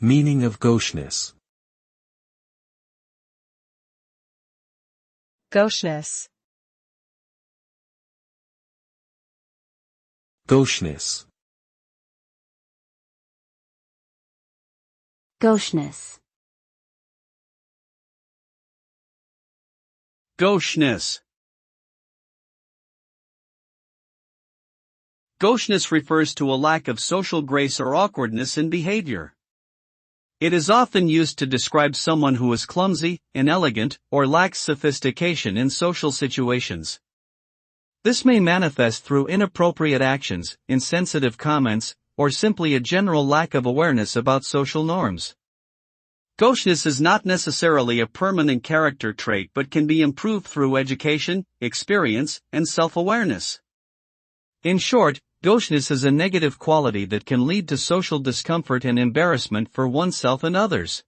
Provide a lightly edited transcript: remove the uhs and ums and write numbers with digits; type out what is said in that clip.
Meaning of gaucheness. Gaucheness. Gaucheness. Gaucheness. Gaucheness. Gaucheness refers to a lack of social grace or awkwardness in behavior. It is often used to describe someone who is clumsy, inelegant, or lacks sophistication in social situations. This may manifest through inappropriate actions, insensitive comments, or simply a general lack of awareness about social norms. Gaucheness is not necessarily a permanent character trait but can be improved through education, experience, and self-awareness. In short, gaucheness is a negative quality that can lead to social discomfort and embarrassment for oneself and others.